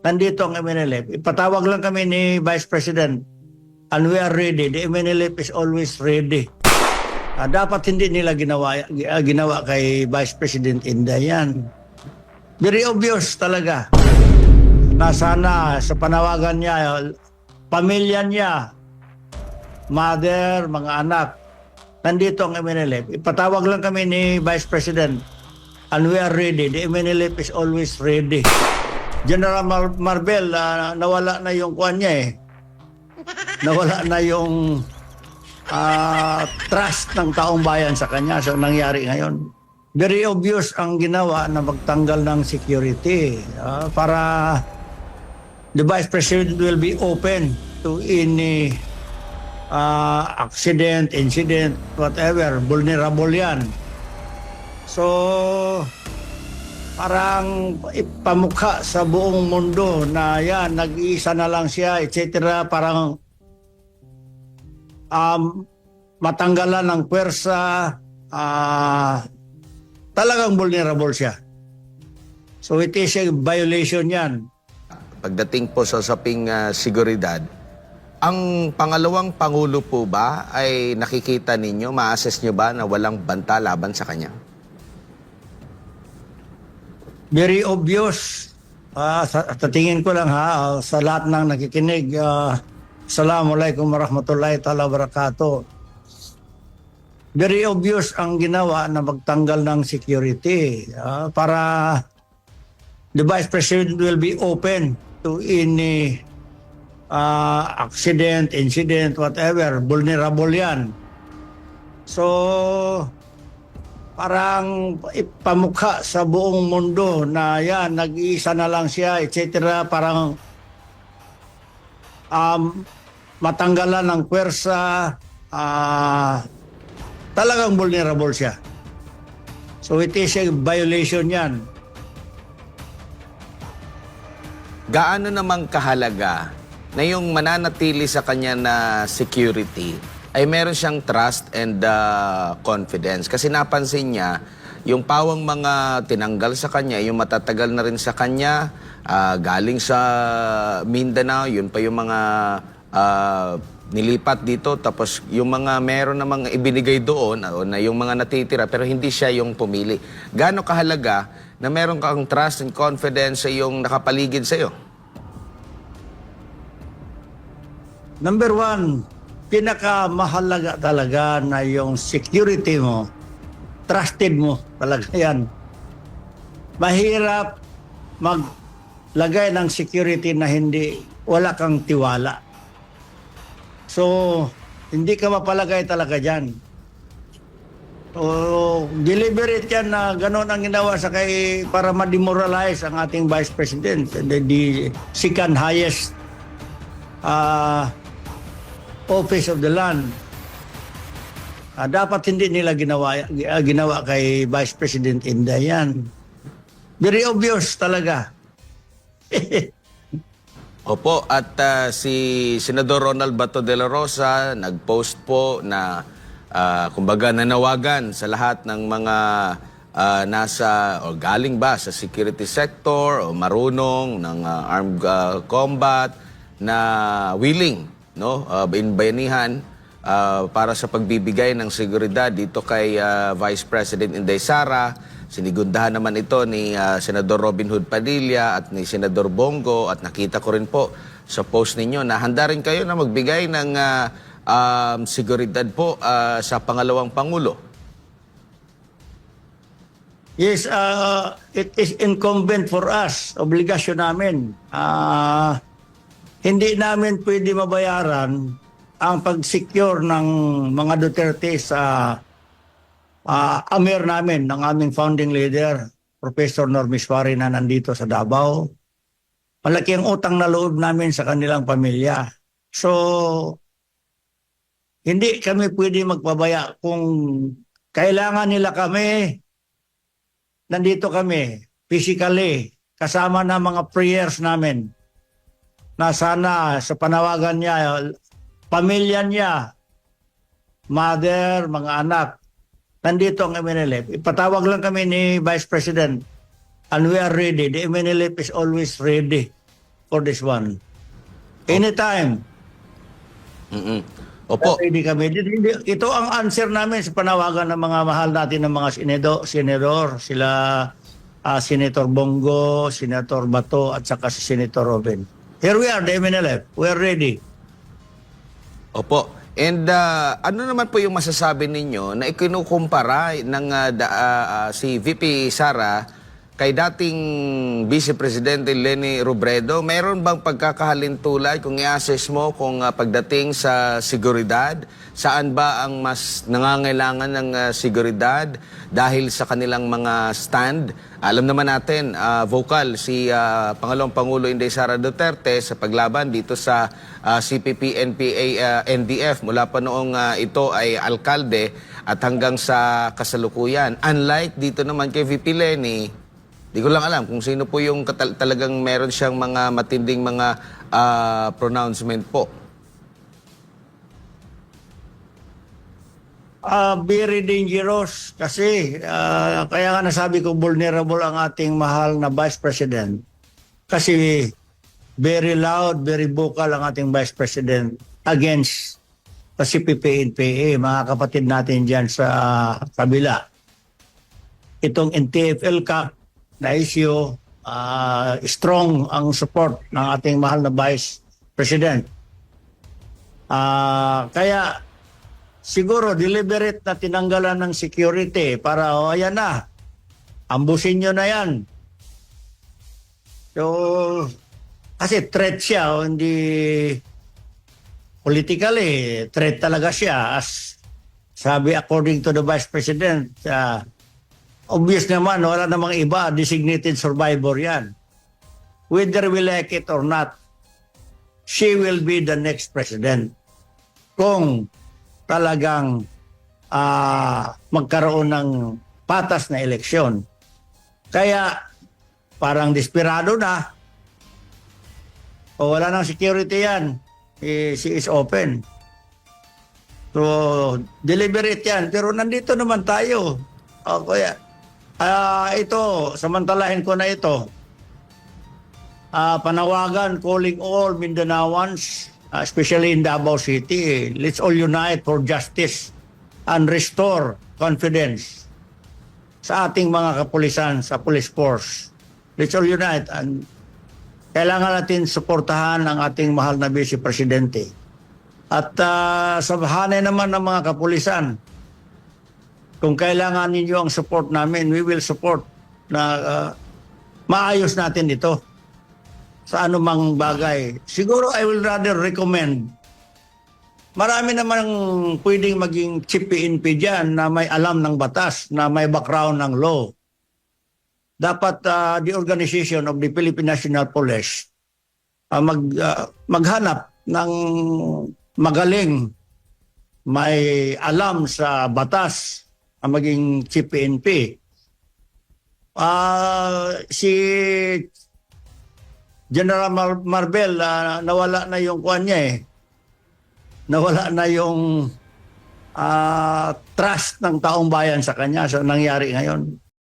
nandito ang MNLF. Ipatawag lang kami ni Vice President and we are ready. The MNLF is always ready. Dapat hindi nila ginawa kay Vice President Inday yan. Very obvious talaga na sana sa panawagan niya, pamilya niya, mother, mga anak, nandito ang MNLF. Ipatawag lang kami ni Vice President and we are ready. The MNLF is always ready. General Marbel, nawala na yung kuwan niya eh. Nawala na yung trust ng taong bayan sa kanya sa nangyari ngayon. Very obvious ang ginawa na magtanggal ng security para the Vice President will be open to any accident, incident, whatever. Vulnerable yan. So, parang ipamukha sa buong mundo na yan, nag-iisa na lang siya, etc. Parang matanggalan ng pwersa, talagang vulnerable siya. So it is a violation yan. Pagdating po sa usaping seguridad, ang pangalawang Pangulo po ba ay nakikita ninyo, ma-assess nyo ba na walang banta laban sa kanya? Very obvious. Sa tingin ko lang sa lahat ng nakikinig, Assalamualaikum warahmatullahi ta'ala wabarakatuh. Very obvious ang ginawa na magtanggal ng security para the Vice President will be open to any accident, incident, whatever. Vulnerable yan. So, parang ipamukha sa buong mundo na yan, nag-iisa na lang siya, etc. Parang matanggalan ng pwersa, talagang vulnerable siya. So it is a violation yan. Gaano namang kahalaga na yung mananatili sa kanya na security ay meron siyang trust and confidence? Kasi napansin niya, yung pawang mga tinanggal sa kanya, yung matatagal na rin sa kanya, galing sa Mindanao, yun pa yung mga nilipat dito, tapos yung mga meron namang ibinigay doon, na yung mga natitira, pero hindi siya yung pumili. Gaano kahalaga na meron kang trust and confidence sa yung nakapaligid sa'yo? Number one, pinakamahalaga talaga na yung security mo, trusted mo talaga yan. Mahirap maglagay ng security na wala kang tiwala. So, hindi ka mapalagay talaga dyan. So, deliberate yan na gano'n ang ginawa para ma-demoralize ang ating Vice President, the second highest office of the land. Dapat hindi nila ginawa kay Vice President Inday yan. Very obvious talaga. Opo, at si Senador Ronald Bato de la Rosa nag-post po na kumbaga nanawagan sa lahat ng mga nasa o galing ba sa security sector o marunong ng armed combat na willing, no, bayanihan para sa pagbibigay ng seguridad dito kay Vice President Inday Sara. Sinigundahan naman ito ni Senador Robin Hood Padilla at ni Senador Bongo, at nakita ko rin po sa post ninyo na handa rin kayo na magbigay ng seguridad po sa pangalawang Pangulo. Yes, it is incumbent for us, obligasyon namin. Hindi namin pwede mabayaran ang pag-secure ng mga Duterte sa amir namin, ng aming founding leader, Professor Normis Pari, na nandito sa Davao. Malaki ang utang na loob namin sa kanilang pamilya. So, hindi kami pwede magpabaya. Kung kailangan nila kami, nandito kami, physically, kasama na mga prayers namin, na sana sa panawagan niya, pamilya niya, mother, mga anak, nandito ang MNLF. Ipatawag lang kami ni Vice President and we are ready. The MNLF is always ready. for this one. Anytime. Mm-mm. Opo. Ready kami. Ito ang answer namin sa panawagan ng mga mahal natin ng mga senador, sila Senator Bongo, Senator Bato, at saka si Senator Robin. Here we are, the MNLF. We are ready. Opo. And ano naman po yung masasabi ninyo na ikinukumpara ng si VP Sara kay dating Vice Presidente Leni Robredo? Meron bang pagkakahalintulad kung i-assess mo kung pagdating sa seguridad, saan ba ang mas nangangailangan ng seguridad dahil sa kanilang mga stand? Alam naman natin, vocal si Pangalawang Pangulo Inday Sara Duterte sa paglaban dito sa CPP, NPA, NDF mula pa noong ito ay alkalde at hanggang sa kasalukuyan. Unlike dito naman kay VP Leni, di ko lang alam kung sino po yung talagang meron siyang mga matinding mga pronouncement po. Very dangerous kasi kaya nga nasabi ko vulnerable ang ating mahal na Vice President. Kasi very loud, very vocal ang ating Vice President against sa CPP, NPA, mga kapatid natin dyan sa kabila. Itong NTFL na issue, strong ang support ng ating mahal na Vice President. Kaya siguro deliberate na tinanggalan ng security para ayan na, ambusin nyo na yan. So, kasi threat siya, hindi politically, threat talaga siya. As sabi according to the Vice President, obvious naman, wala namang iba, designated survivor yan. Whether we like it or not, she will be the next president. Kung talagang magkaroon ng patas na eleksyon. Kaya parang desperado na. O wala nang security yan. She is open. So, deliberate yan. Pero nandito naman tayo. O kaya, ito, samantalahin ko na ito. Panawagan, calling all Mindanaoans, especially in Davao City, let's all unite for justice and restore confidence sa ating mga kapulisan, sa police force. Let's all unite and kailangan natin suportahan ang ating mahal na Vice Presidente. At sa hanay naman ng mga kapulisan, kung kailangan ninyo ang support namin, we will support na maayos natin ito sa anumang bagay. Siguro I will rather recommend, marami namang pwedeng maging chief PNP dyan na may alam ng batas, na may background ng law. Dapat the organization of the Philippine National Police maghanap ng magaling, may alam sa batas ang maging chief PNP. Si General Marbel, nawala na yung kuwan niya eh. Nawala na yung trust ng taong bayan sa kanya sa nangyari ngayon.